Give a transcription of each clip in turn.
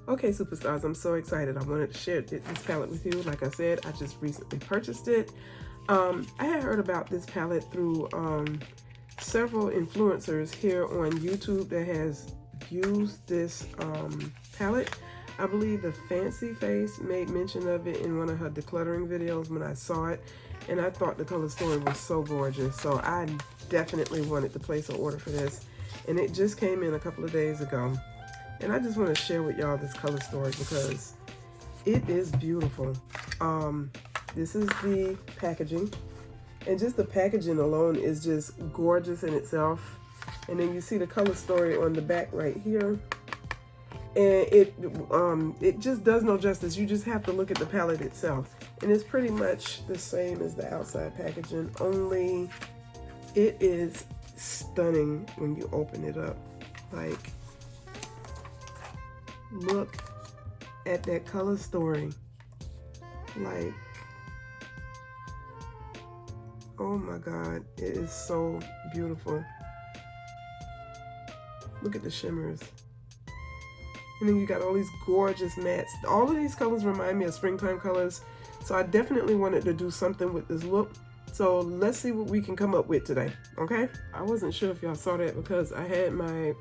Okay, superstars, I'm so excited. I wanted to share this palette with you. Like I said, I just recently purchased it. I had heard about this palette through several influencers here on YouTube that has used this palette. I believe the Fancy Face made mention of it in one of her decluttering videos when I saw it, and I thought the color story was so gorgeous. So I definitely wanted to place an order for this, and it just came in a couple of days ago. And I just want to share with y'all this color story because it is beautiful. This is the packaging, and just the packaging alone is just gorgeous in itself. And then you see the color story on the back right here, and it just does no justice. You just have to look at the palette itself, and it's pretty much the same as the outside packaging, only it is stunning when you open it up. Like, look at that color story. Like, oh my God, it is so beautiful. Look at the shimmers. And then you got all these gorgeous mattes. All of these colors remind me of springtime colors, so I definitely wanted to do something with this look. So let's see what we can come up with today, okay? I wasn't sure if y'all saw that because I had my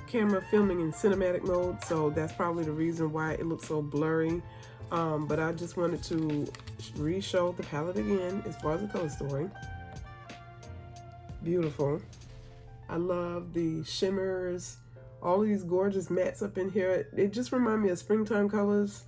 camera filming in cinematic mode, so that's probably the reason why it looks so blurry. But I just wanted to re-show the palette again as far as the color story. Beautiful. I love the shimmers, all of these gorgeous mattes up in here. They just remind me of springtime colors,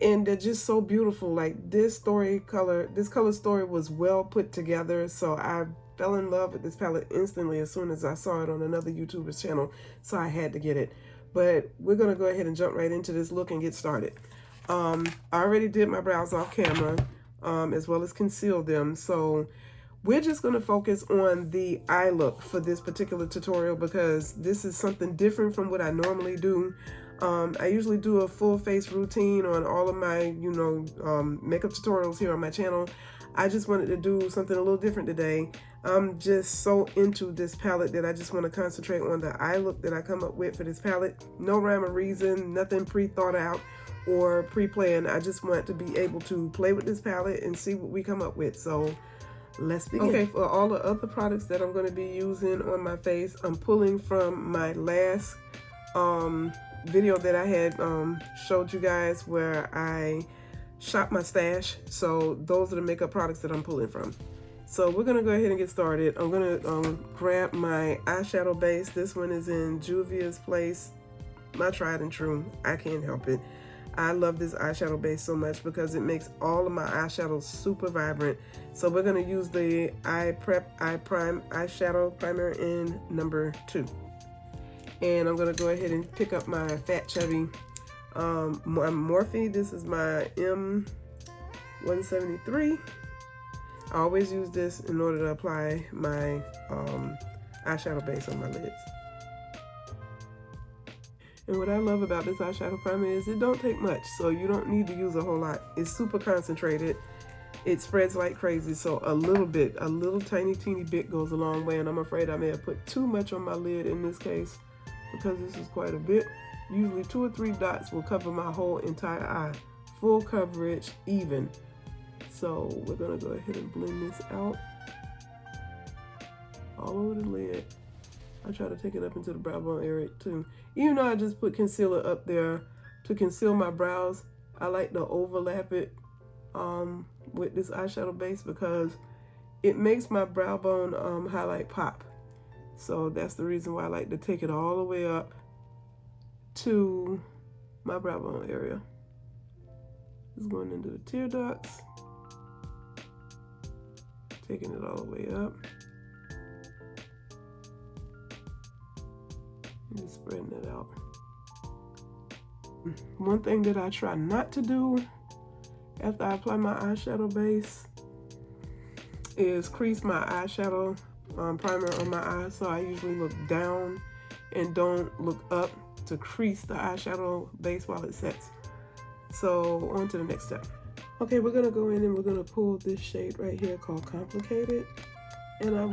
and they're just so beautiful. Like, this color story was well put together, so I fell in love with this palette instantly as soon as I saw it on another YouTuber's channel, so I had to get it. But we're gonna go ahead and jump right into this look and get started. I already did my brows off camera, as well as concealed them, so we're just gonna focus on the eye look for this particular tutorial because this is something different from what I normally do. I usually do a full face routine on all of my, makeup tutorials here on my channel. I just wanted to do something a little different today. I'm just so into this palette that I just want to concentrate on the eye look that I come up with for this palette. No rhyme or reason, nothing pre-thought out or pre-planned. I just want to be able to play with this palette and see what we come up with. So let's begin. Okay, for all the other products that I'm going to be using on my face, I'm pulling from my last video that I had showed you guys where I shop my stash. So those are the makeup products that I'm pulling from. So we're gonna go ahead and get started. I'm gonna grab my eyeshadow base. This one is in Juvia's Place, my tried and true. I can't help it. I love this eyeshadow base so much because it makes all of my eyeshadows super vibrant. So we're gonna use the Eye Prime eyeshadow primer in number 2. And I'm gonna go ahead and pick up my Fat Chubby Morphe. This is my M173. I always use this in order to apply my eyeshadow base on my lids. And what I love about this eyeshadow primer is it don't take much, so you don't need to use a whole lot. It's super concentrated. It spreads like crazy, so a little tiny teeny bit goes a long way, and I'm afraid I may have put too much on my lid in this case because this is quite a bit. Usually 2 or 3 dots will cover my whole entire eye. Full coverage, even. So we're gonna go ahead and blend this out all over the lid. I try to take it up into the brow bone area too. Even though I just put concealer up there to conceal my brows, I like to overlap it with this eyeshadow base because it makes my brow bone highlight pop. So that's the reason why I like to take it all the way up to my brow bone area. Just going into the tear ducts, taking it all the way up, and just spreading it out. One thing that I try not to do after I apply my eyeshadow base is crease my eyeshadow primer on my eyes. So I usually look down and don't look up to crease the eyeshadow base while it sets. So on to the next step. Okay, we're gonna go in and we're gonna pull this shade right here called Complicated. And I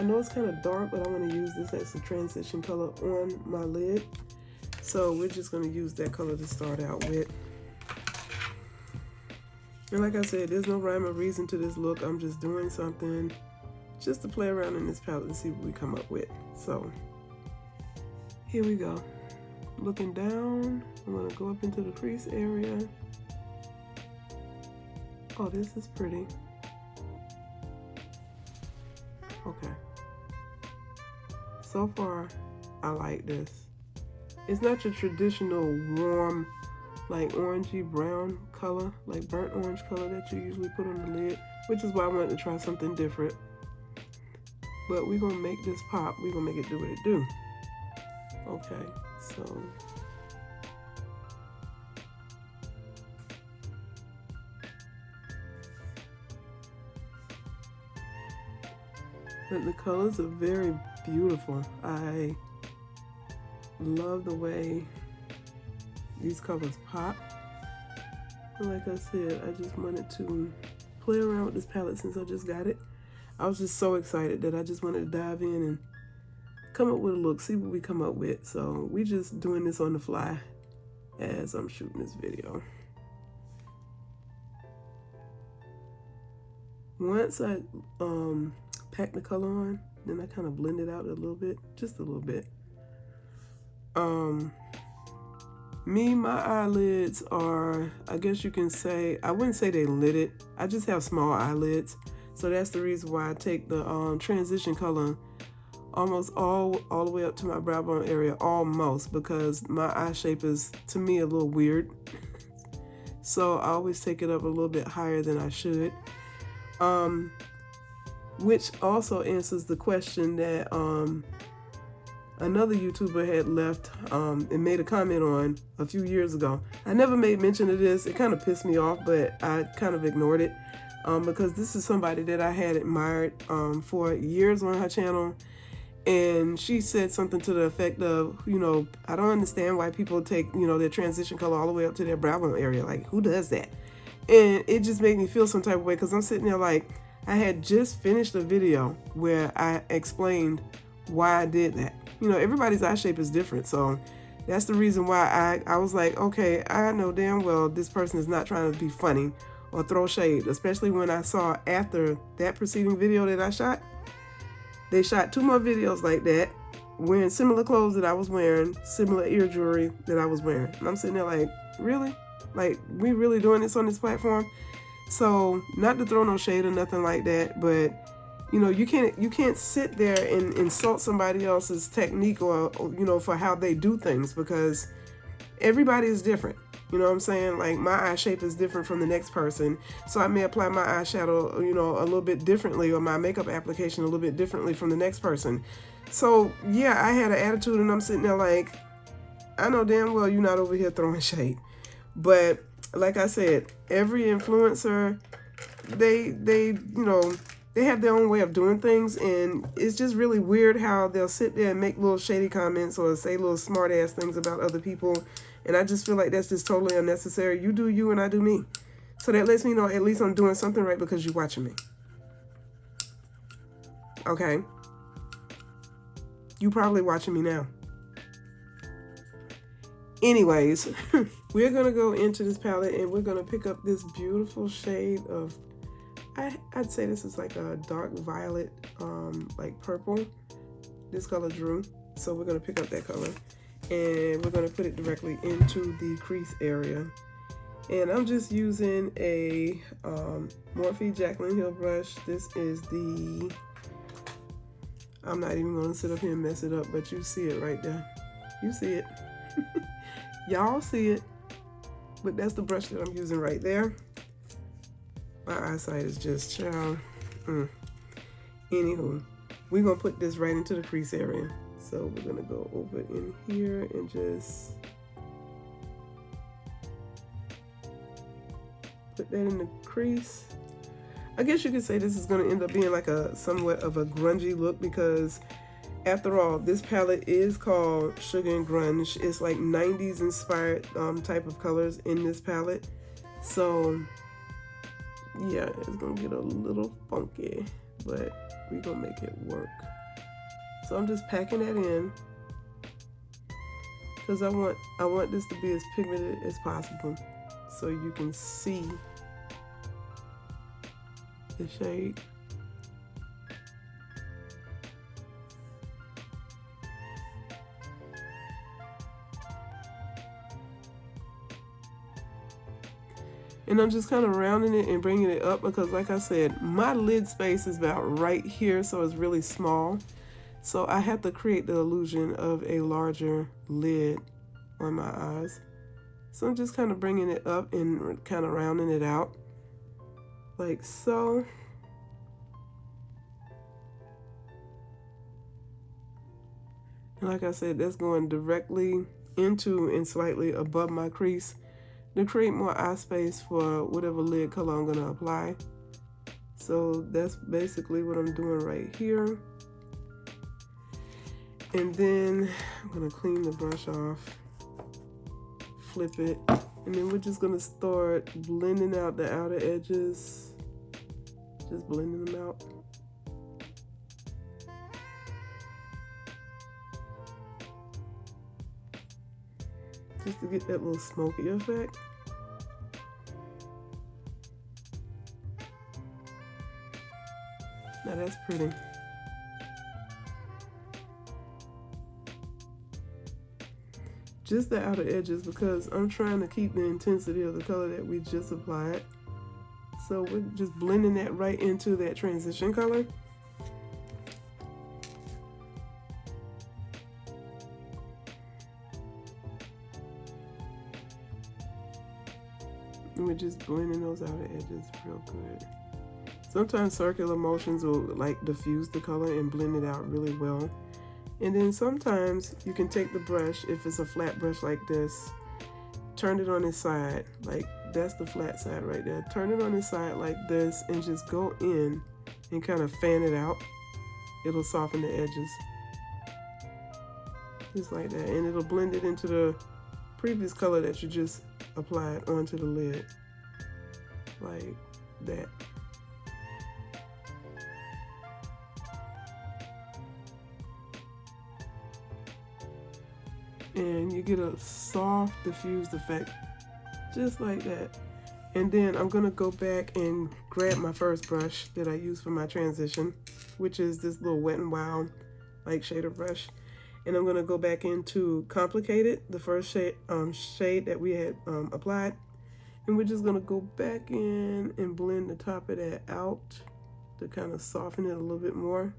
know it's kind of dark, but I wanna use this as a transition color on my lid. So we're just going to use that color to start out with. And like I said, there's no rhyme or reason to this look. I'm just doing something just to play around in this palette and see what we come up with. So here we go. Looking down, I'm going to go up into the crease area. Oh, this is pretty. Okay. So far, I like this. It's not your traditional warm, like orangey brown color, like burnt orange color that you usually put on the lid, which is why I wanted to try something different. But we're gonna make this pop. We're gonna make it do what it do. Okay, so but the colors are very beautiful. I love the way these colors pop. And like I said, I just wanted to play around with this palette since I just got it. I was just so excited that I just wanted to dive in and come up with a look, see what we come up with. So we just doing this on the fly as I'm shooting this video. Once I pack the color on, then I kind of blend it out a little bit, just a little bit. My eyelids are, I guess you can say, I wouldn't say they lidded. I just have small eyelids. So that's the reason why I take the transition color almost all the way up to my brow bone area, almost, because my eye shape is, to me, a little weird. So I always take it up a little bit higher than I should. Which also answers the question that another YouTuber had left and made a comment on a few years ago. I never made mention of this. It kind of pissed me off, but I kind of ignored it because this is somebody that I had admired for years on her channel. And she said something to the effect of, you know, I don't understand why people take, you know, their transition color all the way up to their brow bone area. Like, who does that? And it just made me feel some type of way because I'm sitting there like, I had just finished a video where I explained why I did that. You know, everybody's eye shape is different. So that's the reason why I was like, okay, I know damn well this person is not trying to be funny or throw shade, especially when I saw after that preceding video that I shot, they shot 2 more videos like that, wearing similar clothes that I was wearing, similar ear jewelry that I was wearing. And I'm sitting there like, really? Like, we really doing this on this platform? So, not to throw no shade or nothing like that, but you know, you can't sit there and insult somebody else's technique or you know, for how they do things, because everybody is different. You know what I'm saying? Like, my eye shape is different from the next person. So I may apply my eyeshadow, you know, a little bit differently, or my makeup application a little bit differently from the next person. So yeah, I had an attitude and I'm sitting there like, I know damn well you're not over here throwing shade. But like I said, every influencer, they you know, they have their own way of doing things, and it's just really weird how they'll sit there and make little shady comments or say little smart ass things about other people. And I just feel like that's just totally unnecessary. You do you and I do me. So that lets me know at least I'm doing something right because you're watching me. Okay? You probably watching me now. Anyways, we're going to go into this palette and we're going to pick up this beautiful shade of, I'd say this is like a dark violet, like purple. This color drew. So we're going to pick up that color. And we're going to put it directly into the crease area. And I'm just using a Morphe Jaclyn Hill brush. This is the, I'm not even going to sit up here and mess it up, but you see it right there. You see it. Y'all see it. But that's the brush that I'm using right there. My eyesight is just child. Anywho, we're going to put this right into the crease area. So we're going to go over in here and just put that in the crease. I guess you could say this is going to end up being like a somewhat of a grungy look, because after all, this palette is called Sugar and Grunge. It's like 90s inspired type of colors in this palette. So yeah, it's going to get a little funky, but we're going to make it work. So I'm just packing that in because I want this to be as pigmented as possible, so you can see the shade. And I'm just kind of rounding it and bringing it up because, like I said, my lid space is about right here, so it's really small. So I have to create the illusion of a larger lid on my eyes. So I'm just kind of bringing it up and kind of rounding it out, like so. And like I said, that's going directly into and slightly above my crease to create more eye space for whatever lid color I'm going to apply. So that's basically what I'm doing right here. And then I'm going to clean the brush off, flip it, and then we're just going to start blending out the outer edges, just blending them out. Just to get that little smoky effect. Now that's pretty. Just the outer edges, because I'm trying to keep the intensity of the color that we just applied. So we're just blending that right into that transition color. And we're just blending those outer edges real good. Sometimes circular motions will like diffuse the color and blend it out really well. And then sometimes you can take the brush, if it's a flat brush like this, turn it on its side, like that's the flat side right there. Turn it on its side like this and just go in and kind of fan it out. It'll soften the edges. Just like that. And it'll blend it into the previous color that you just applied onto the lid. Like that. And you get a soft diffused effect just like that. And then I'm gonna go back and grab my first brush that I use for my transition, which is this little Wet n Wild like shader brush, and I'm gonna go back into Complicated, the first shade that we had applied, and we're just gonna go back in and blend the top of that out to kind of soften it a little bit more.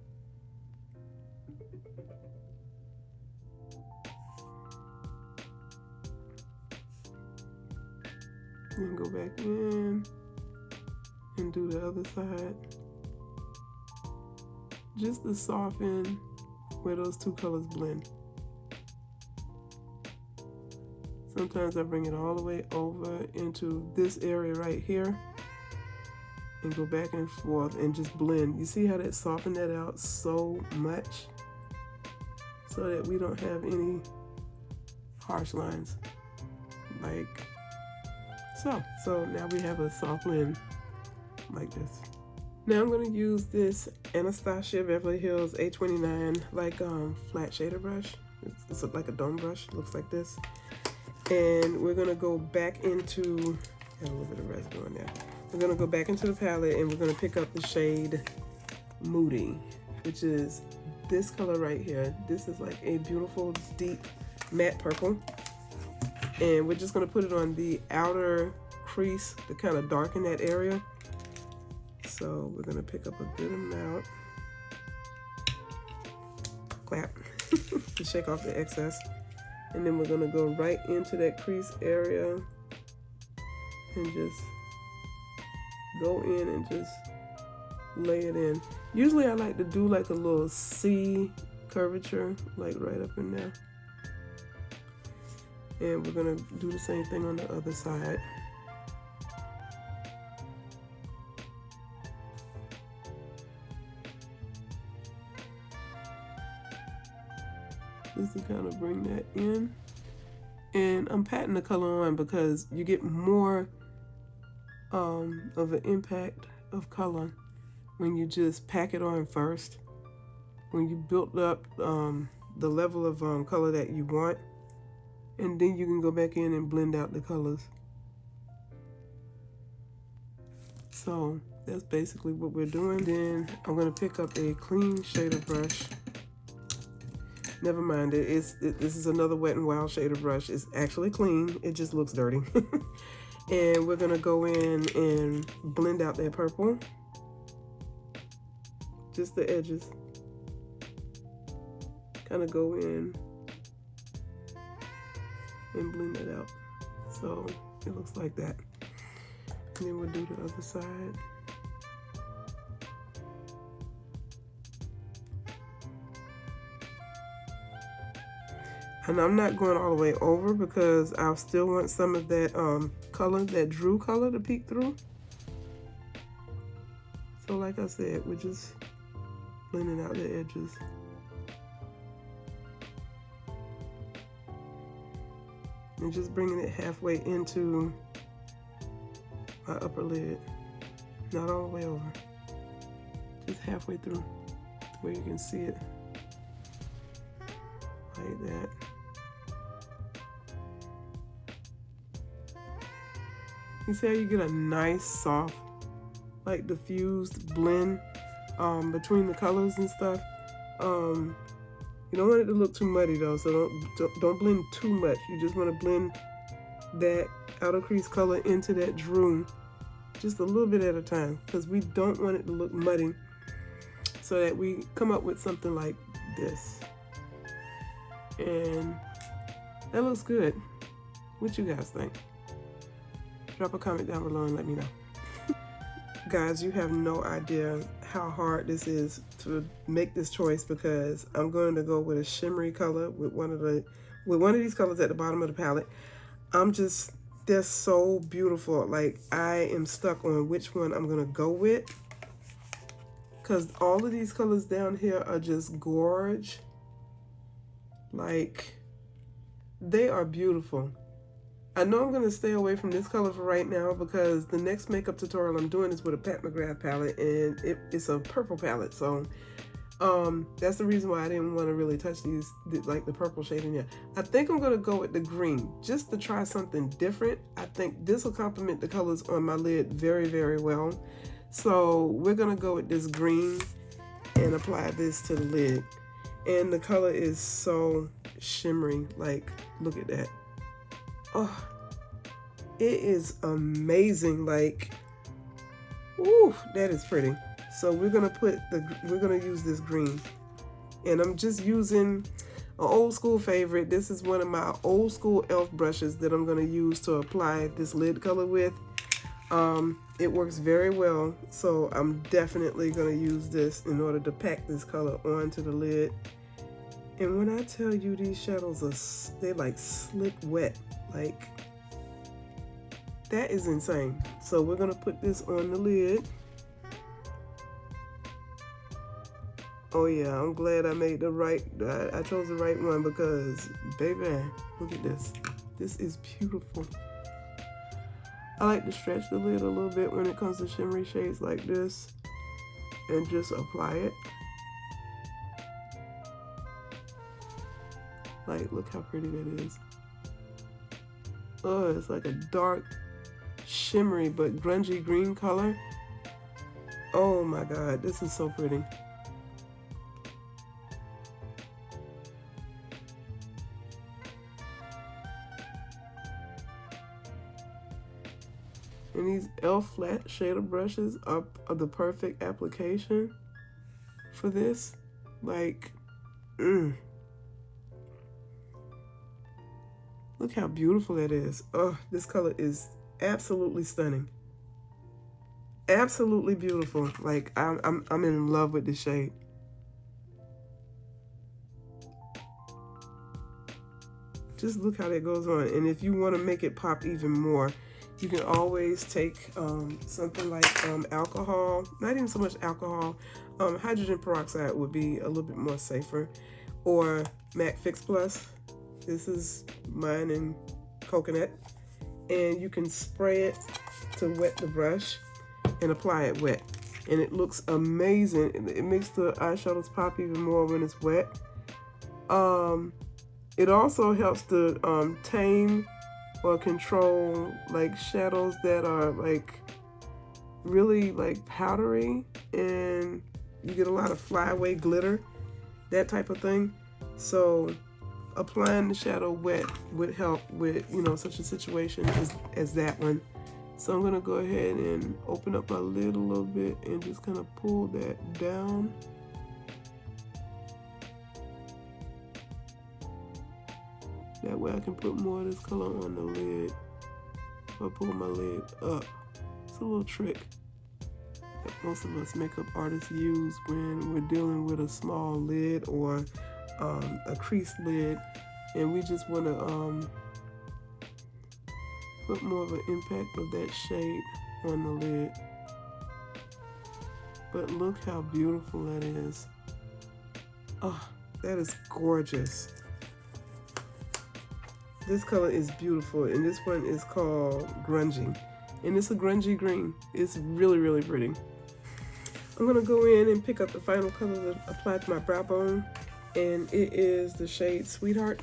Then go back in and do the other side, just to soften where those two colors blend. Sometimes I bring it all the way over into this area right here and go back and forth and just blend. You see how that softened that out so much, so that we don't have any harsh lines like so now we have a soft blend like this. Now I'm going to use this Anastasia Beverly Hills A29 like flat shader brush. It's like a dome brush, looks like this. And we're going to go back into, got a little bit of residue on there. We're going to go back into the palette and we're going to pick up the shade Moody, which is this color right here. This is like a beautiful deep matte purple. And we're just going to put it on the outer crease to kind of darken that area. So we're going to pick up a good amount. Clap. To shake off the excess. And then we're going to go right into that crease area and just go in and just lay it in. Usually I like to do like a little C curvature, like right up in there. And we're gonna do the same thing on the other side. Just to kind of bring that in. And I'm patting the color on because you get more of an impact of color when you just pack it on first. When you build up the level of color that you want, And then you can go back in and blend out the colors. So that's basically what we're doing. Then I'm gonna pick up a clean shader brush. Never mind, this is another Wet n Wild shader brush. It's actually clean, it just looks dirty. And we're gonna go in and blend out that purple. Just the edges. Kind of go in and blend it out. So it looks like that. And then we'll do the other side. And I'm not going all the way over because I still want some of that color, that Drew color, to peek through. So like I said, we're just blending out the edges. And just bringing it halfway into my upper lid. Not all the way over. Just halfway through where you can see it. Like that. You see how you get a nice, soft, like diffused blend between the colors and stuff. You don't want it to look too muddy though, so don't blend too much. You just want to blend that outer crease color into that Drew just a little bit at a time, because we don't want it to look muddy, so that we come up with something like this. And that looks good. What you guys think? Drop a comment down below and let me know. Guys, you have no idea how hard this is to make this choice, because I'm going to go with a shimmery color with one of these colors at the bottom of the palette. They're so beautiful. Like, I am stuck on which one I'm gonna go with, because all of these colors down here are just gorge. Like, they are beautiful. I know I'm going to stay away from this color for right now, because the next makeup tutorial I'm doing is with a Pat McGrath palette, and it's a purple palette. So that's the reason why I didn't want to really touch these, like the purple shade in here. I think I'm going to go with the green just to try something different. I think this will complement the colors on my lid very, very well. So we're going to go with this green and apply this to the lid. And the color is so shimmery. Like, look at that. Oh, it is amazing. Like, ooh, that is pretty. So we're gonna use this green, and I'm just using an old school favorite. This is one of my old school e.l.f. brushes that I'm gonna use to apply this lid color with. It works very well, so I'm definitely gonna use this in order to pack this color onto the lid. And when I tell you these shadows they're like slick wet, like, that is insane. So we're gonna put this on the lid. Oh yeah, I'm glad I made I chose the right one, because baby, look at this. This is beautiful. I like to stretch the lid a little bit when it comes to shimmery shades like this, and just apply it. Like, look how pretty that is. Oh, it's like a dark, shimmery, but grungy green color. Oh my God, this is so pretty. And these e.l.f. flat shader brushes are the perfect application for this. Like, look how beautiful that is. Oh, this color is absolutely stunning. Absolutely beautiful. Like, I'm in love with this shade. Just look how that goes on. And if you want to make it pop even more, you can always take something like alcohol. Not even so much alcohol. Hydrogen peroxide would be a little bit more safer. Or MAC Fix Plus. This is mine in coconut. And you can spray it to wet the brush and apply it wet. And it looks amazing. It makes the eyeshadows pop even more when it's wet. It also helps to tame or control like shadows that are like really like powdery, and you get a lot of flyaway glitter, that type of thing. So applying the shadow wet would help with, you know, such a situation as that one. So I'm gonna go ahead and open up my lid a little bit and just kind of pull that down. That way I can put more of this color on the lid. If I pull my lid up, it's a little trick that most of us makeup artists use when we're dealing with a small lid or a creased lid, and we just want to put more of an impact of that shade on the lid. But look how beautiful that is. Oh, that is gorgeous. This color is beautiful, and this one is called Grunge, and it's a grungy green. It's really, really pretty. I'm gonna go in and pick up the final color to apply to my brow bone, and it is the shade Sweetheart,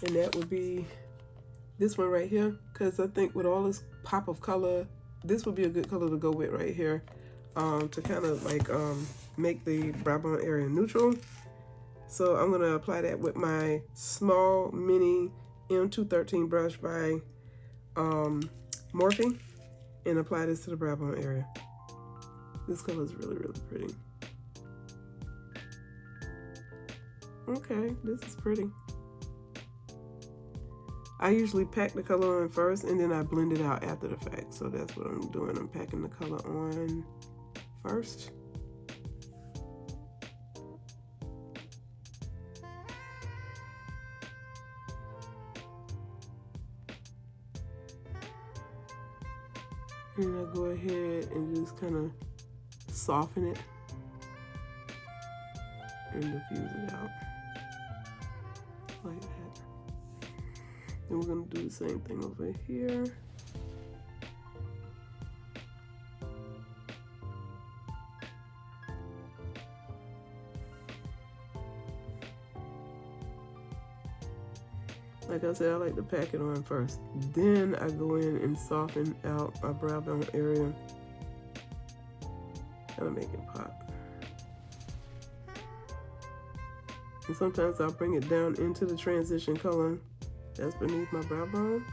and that would be this one right here, because I think with all this pop of color, this would be a good color to go with right here, to kind of like make the brow bone area neutral. So I'm gonna apply that with my small mini M213 brush by Morphe, and apply this to the brow bone area. This color is really, really pretty. Okay, this is pretty. I usually pack the color on first and then I blend it out after the fact. So that's what I'm doing. I'm packing the color on first. And I go ahead and just kind of soften it and diffuse it out like that. And we're going to do the same thing over here. Like I said, I like to pack it on first. Then I go in and soften out my brow bone area. Kind of make it pop. And sometimes I'll bring it down into the transition color that's beneath my brow bone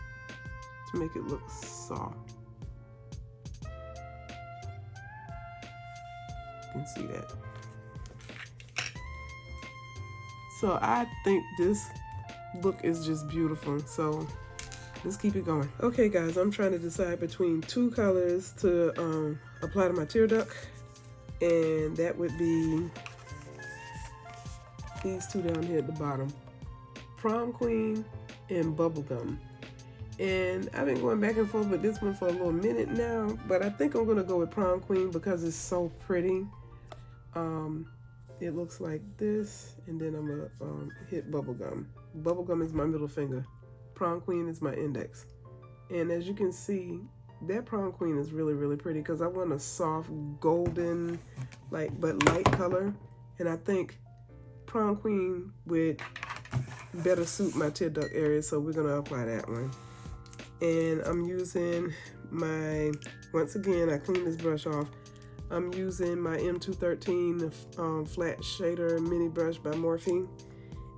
to make it look soft. You can see that. So I think this look is just beautiful, so let's keep it going. Okay guys, I'm trying to decide between two colors to apply to my tear duct, and that would be these two down here at the bottom, Prom Queen and Bubblegum. And I've been going back and forth with this one for a little minute now, but I think I'm gonna go with Prom Queen because it's so pretty. It looks like this, and then I'm gonna hit Bubblegum. Bubblegum is my middle finger. Prom Queen is my index. And as you can see, that Prom Queen is really, really pretty because I want a soft golden, like, but light color. And I think Prom Queen would better suit my tear duct area, so we're gonna apply that one. And I'm using my, once again, I cleaned this brush off. I'm using my M213 flat shader mini brush by Morphe,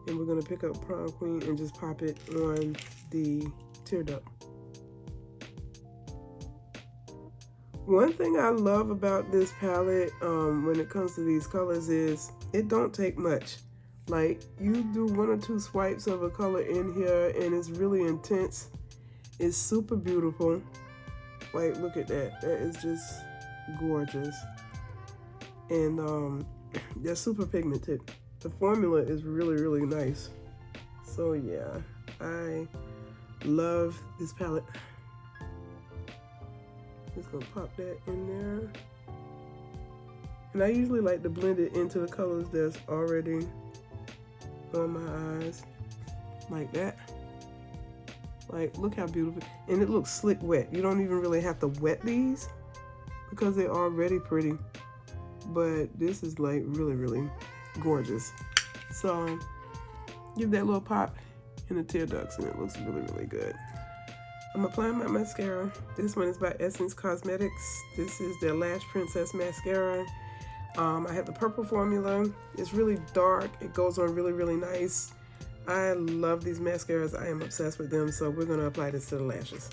and we're gonna pick up Prom Queen and just pop it on the tear duct. One thing I love about this palette when it comes to these colors is it don't take much. Like, you do one or two swipes of a color in here and it's really intense. It's super beautiful. Like, look at that. That is just gorgeous. And they're super pigmented. The formula is really, really nice. So yeah, I love this palette. Just gonna pop that in there. And I usually like to blend it into the colors that's already on my eyes, like that. Like, look how beautiful. And it looks slick wet. You don't even really have to wet these because they're already pretty. But this is like really, really gorgeous. So give that little pop in the tear ducts, and it looks really, really good. I'm applying my mascara. This one is by Essence Cosmetics. This is their Lash Princess Mascara. I have the purple formula. It's really dark. It goes on really, really nice. I love these mascaras. I am obsessed with them, so we're going to apply this to the lashes.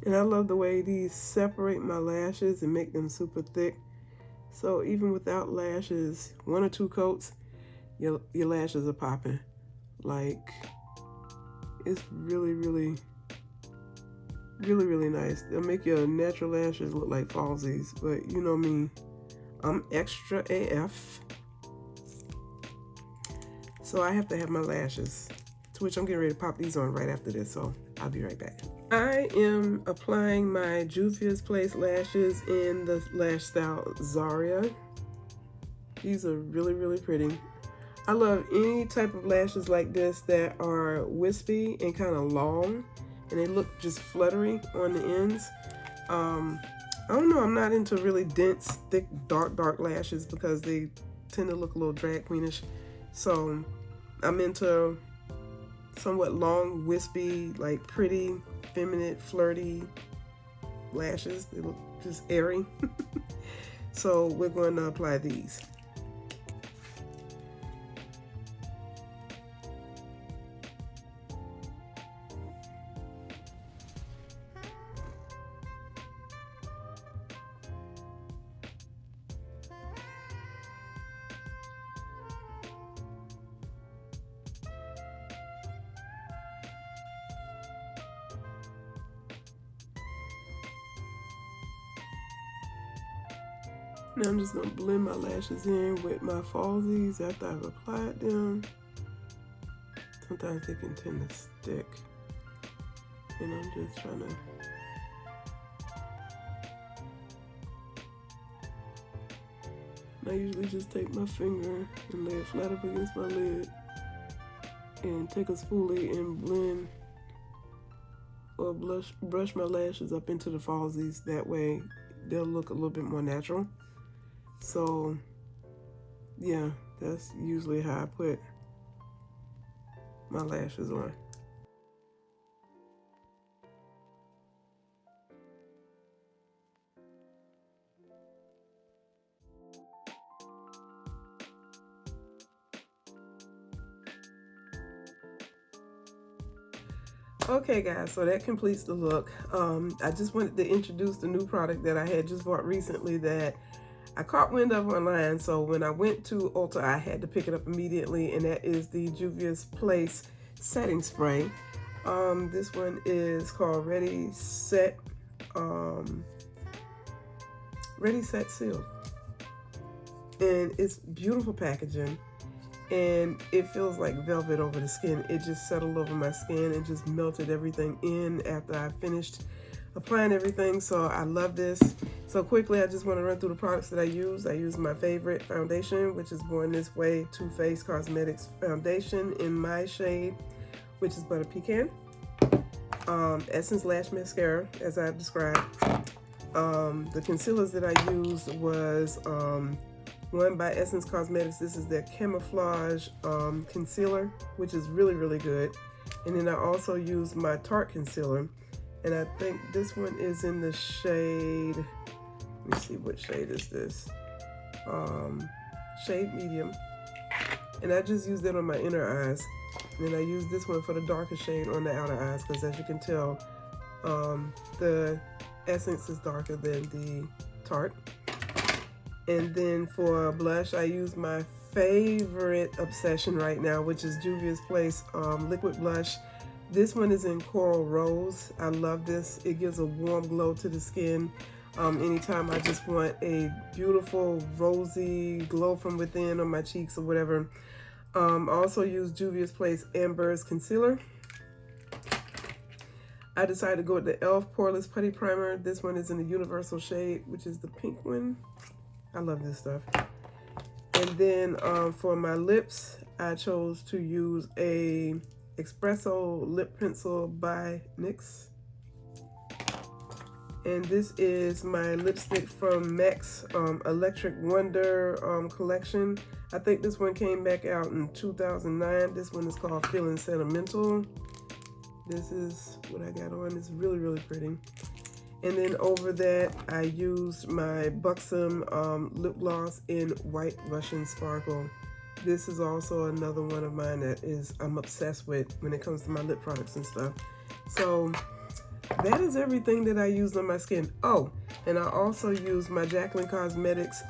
And I love the way these separate my lashes and make them super thick. So even without lashes, 1 or 2 coats, your lashes are popping. Like, it's really, really, really, really nice. They'll make your natural lashes look like falsies, but you know me, I'm extra AF. So I have to have my lashes, to which I'm getting ready to pop these on right after this, so I'll be right back. I am applying my Juvia's Place lashes in the lash style Zaria. These are really, really pretty. I love any type of lashes like this that are wispy and kind of long, and they look just fluttery on the ends. I don't know, I'm not into really dense, thick, dark lashes because they tend to look a little drag queenish. So I'm into somewhat long, wispy, like pretty, feminine, flirty lashes. They look just airy. So we're going to apply these. Now I'm just going to blend my lashes in with my falsies after I've applied them. Sometimes they can tend to stick. And I'm just trying to I usually just take my finger and lay it flat up against my lid and take a spoolie and blend or brush my lashes up into the falsies. That way they'll look a little bit more natural. So yeah, that's usually how I put my lashes on. Okay guys, so that completes the look. I just wanted to introduce the new product that I had just bought recently that I caught wind of online. So when I went to Ulta, I had to pick it up immediately, and that is the Juvia's Place setting spray. This one is called Ready, Set, Seal. And it's beautiful packaging. And it feels like velvet over the skin. It just settled over my skin and just melted everything in after I finished applying everything. So I love this. So quickly, I just want to run through the products that I use. I use my favorite foundation, which is Born This Way Too Faced Cosmetics Foundation in my shade, which is Butter Pecan. Essence Lash Mascara, as I've described. The concealers that I used was one by Essence Cosmetics. This is their Camouflage concealer, which is really, really good. And then I also used my Tarte concealer, and I think this one is in the shade, let me see, what shade is this? Shade medium. And I just used that on my inner eyes. And then I used this one for the darker shade on the outer eyes, because as you can tell, the Essence is darker than the Tarte. And then for blush, I use my favorite obsession right now, which is Juvia's Place liquid blush. This one is in Coral Rose. I love this. It gives a warm glow to the skin. Anytime I just want a beautiful rosy glow from within on my cheeks or whatever. I also use Juvia's Place Amber's concealer. I decided to go with the e.l.f. Poreless Putty Primer. This one is in the Universal shade, which is the pink one. I love this stuff. And then for my lips, I chose to use a Espresso Lip Pencil by NYX. And this is my lipstick from MAC's Electric Wonder collection. I think this one came back out in 2009. This one is called Feeling Sentimental. This is what I got on. It's really, really pretty. And then over that, I used my Buxom lip gloss in White Russian Sparkle. This is also another one of mine that I'm obsessed with when it comes to my lip products and stuff. So that is everything that I used on my skin. Oh, and I also used my Jacqueline Cosmetics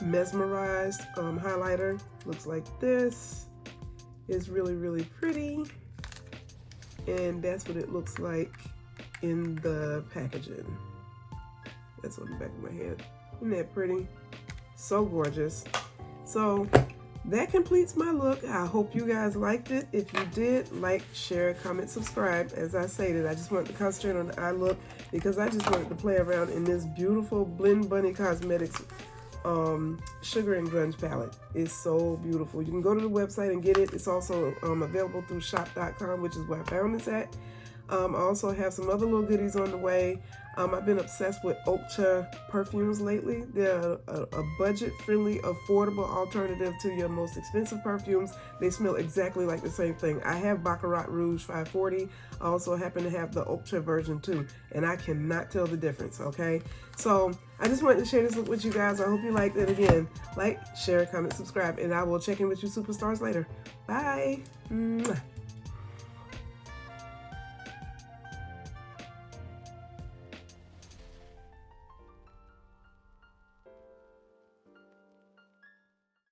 Mesmerized highlighter. Looks like this. It's really, really pretty. And that's what it looks like in the packaging. That's on the back of my hand. Isn't that pretty? So gorgeous. So that completes my look. I hope you guys liked it. If you did, like, share, comment, subscribe. As I stated, I just wanted to concentrate on the eye look because I just wanted to play around in this beautiful Blend Bunny Cosmetics Sugar and Grunge palette. It's so beautiful. You can go to the website and get it. It's also available through shop.com, which is where I found this at. I also have some other little goodies on the way. I've been obsessed with Ultra perfumes lately. They're a budget-friendly, affordable alternative to your most expensive perfumes. They smell exactly like the same thing. I have Baccarat Rouge 540. I also happen to have the Ultra version too, and I cannot tell the difference, okay? So I just wanted to share this look with you guys. I hope you liked it. Again, like, share, comment, subscribe, and I will check in with you superstars later. Bye. Mwah.